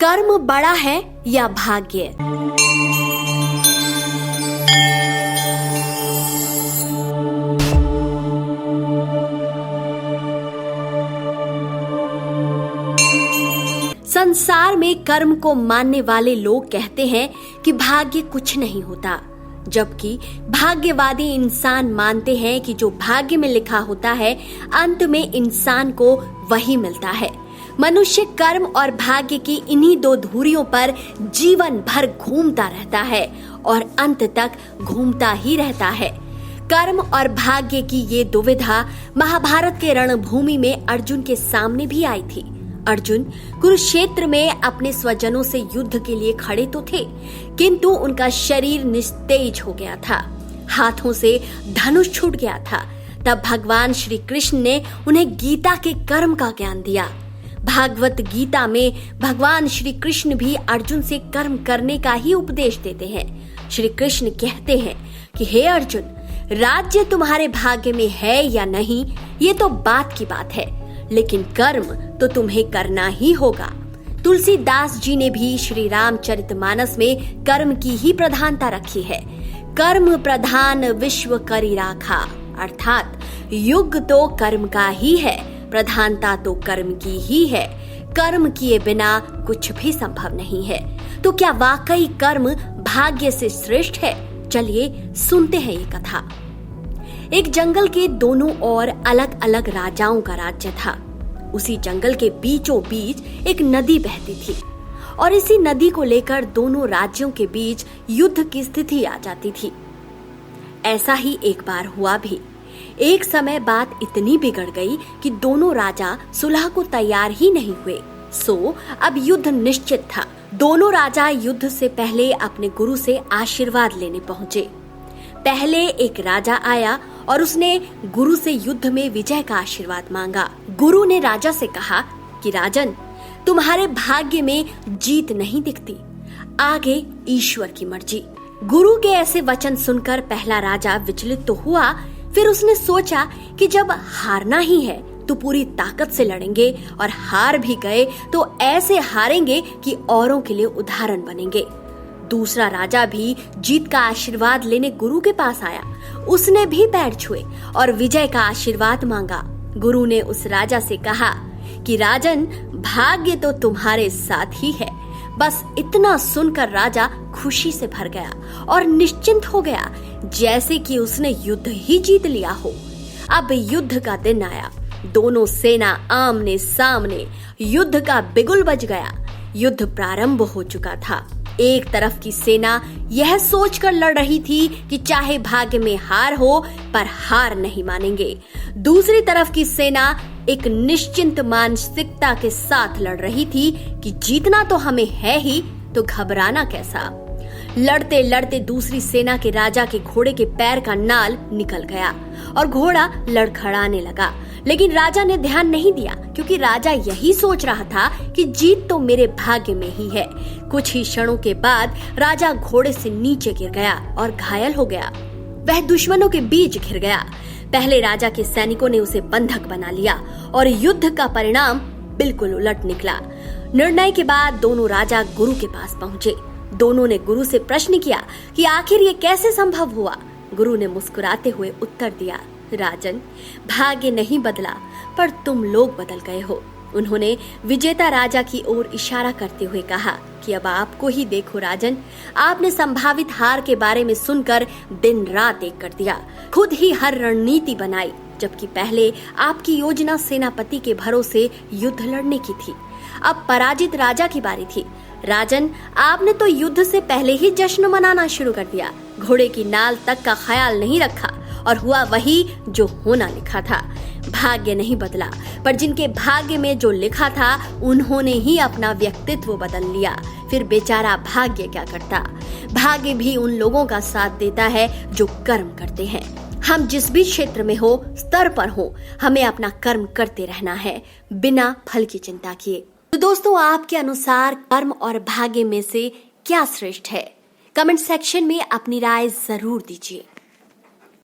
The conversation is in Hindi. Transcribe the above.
कर्म बड़ा है या भाग्य? संसार में कर्म को मानने वाले लोग कहते हैं कि भाग्य कुछ नहीं होता, जबकि भाग्यवादी इंसान मानते हैं कि जो भाग्य में लिखा होता है अंत में इंसान को वही मिलता है। मनुष्य कर्म और भाग्य की इन्हीं दो धुरियों पर जीवन भर घूमता रहता है और अंत तक घूमता ही रहता है। कर्म और भाग्य की ये दुविधा महाभारत के रणभूमि में अर्जुन के सामने भी आई थी। अर्जुन कुरुक्षेत्र में अपने स्वजनों से युद्ध के लिए खड़े तो थे, किंतु उनका शरीर निस्तेज हो गया था, हाथों से धनुष छूट गया था। तब भगवान श्री कृष्ण ने उन्हें गीता के कर्म का ज्ञान दिया। भागवत गीता में भगवान श्री कृष्ण भी अर्जुन से कर्म करने का ही उपदेश देते हैं। श्री कृष्ण कहते हैं कि हे अर्जुन, राज्य तुम्हारे भाग्य में है या नहीं ये तो बात की बात है, लेकिन कर्म तो तुम्हें करना ही होगा। तुलसीदास जी ने भी श्री रामचरितमानस में कर्म की ही प्रधानता रखी है। कर्म प्रधान विश्व करी राखा, अर्थात युग तो कर्म का ही है, प्रधानता तो कर्म की ही है। कर्म किए बिना कुछ भी संभव नहीं है। तो क्या वाकई कर्म भाग्य से श्रेष्ठ है? चलिए सुनते हैं ये कथा। एक जंगल के दोनों ओर अलग अलग राजाओं का राज्य था। उसी जंगल के बीचों बीच एक नदी बहती थी और इसी नदी को लेकर दोनों राज्यों के बीच युद्ध की स्थिति आ जाती थी। ऐसा ही एक बार हुआ भी। एक समय बात इतनी बिगड़ गई कि दोनों राजा सुलह को तैयार ही नहीं हुए। सो अब युद्ध निश्चित था। दोनों राजा युद्ध से पहले अपने गुरु से आशीर्वाद लेने पहुंचे। पहले एक राजा आया और उसने गुरु से युद्ध में विजय का आशीर्वाद मांगा। गुरु ने राजा से कहा कि राजन, तुम्हारे भाग्य में जीत नहीं दिखती, आगे ईश्वर की मर्जी। गुरु के ऐसे वचन सुनकर पहला राजा विचलित तो हुआ, फिर उसने सोचा कि जब हारना ही है तो पूरी ताकत से लड़ेंगे और हार भी गए तो ऐसे हारेंगे कि औरों के लिए उदाहरण बनेंगे। दूसरा राजा भी जीत का आशीर्वाद लेने गुरु के पास आया। उसने भी पैर छुए और विजय का आशीर्वाद मांगा। गुरु ने उस राजा से कहा कि राजन, भाग्य तो तुम्हारे साथ ही है। बस इतना सुनकर राजा खुशी से भर गया और निश्चिंत हो गया, जैसे कि उसने युद्ध ही जीत लिया हो। अब युद्ध का दिन आया। दोनों सेना आमने सामने, युद्ध का बिगुल बज गया। युद्ध प्रारंभ हो चुका था। एक तरफ की सेना यह सोचकर लड़ रही थी कि चाहे भाग्य में हार हो पर हार नहीं मानेंगे। दूसरी तरफ की सेना एक निश्चिंत मानसिकता के साथ लड़ रही थी कि जीतना तो हमें है ही, तो घबराना कैसा। लड़ते लड़ते दूसरी सेना के राजा के घोड़े के पैर का नाल निकल गया और घोड़ा लड़खड़ाने लगा। लेकिन राजा ने ध्यान नहीं दिया, क्योंकि राजा यही सोच रहा था कि जीत तो मेरे भाग्य में ही है। कुछ ही क्षणों के बाद राजा घोड़े से नीचे गिर गया और घायल हो गया। वह दुश्मनों के बीच घिर गया। पहले राजा के सैनिकों ने उसे बंधक बना लिया और युद्ध का परिणाम बिल्कुल उलट निकला। निर्णय के बाद दोनों राजा गुरु के पास पहुंचे। दोनों ने गुरु से प्रश्न किया कि आखिर ये कैसे संभव हुआ। गुरु ने मुस्कुराते हुए उत्तर दिया, राजन, भाग्य नहीं बदला पर तुम लोग बदल गए हो। उन्होंने विजेता राजा की ओर इशारा करते हुए कहा कि अब आपको ही देखो राजन, आपने संभावित हार के बारे में सुनकर दिन रात एक कर दिया, खुद ही हर रणनीति बनाई, जबकि पहले आपकी योजना सेनापति के भरोसे युद्ध लड़ने की थी। अब पराजित राजा की बारी थी। राजन, आपने तो युद्ध से पहले ही जश्न मनाना शुरू कर दिया, घोड़े की नाल तक का ख्याल नहीं रखा और हुआ वही जो होना लिखा था। भाग्य नहीं बदला, पर जिनके भाग्य में जो लिखा था उन्होंने ही अपना व्यक्तित्व बदल लिया। फिर बेचारा भाग्य क्या करता। भाग्य भी उन लोगों का साथ देता है जो कर्म करते हैं। हम जिस भी क्षेत्र में हो, स्तर पर हो, हमें अपना कर्म करते रहना है बिना फल की चिंता किए। तो दोस्तों, आपके अनुसार कर्म और भाग्य में से क्या श्रेष्ठ है? कमेंट सेक्शन में अपनी राय जरूर दीजिए।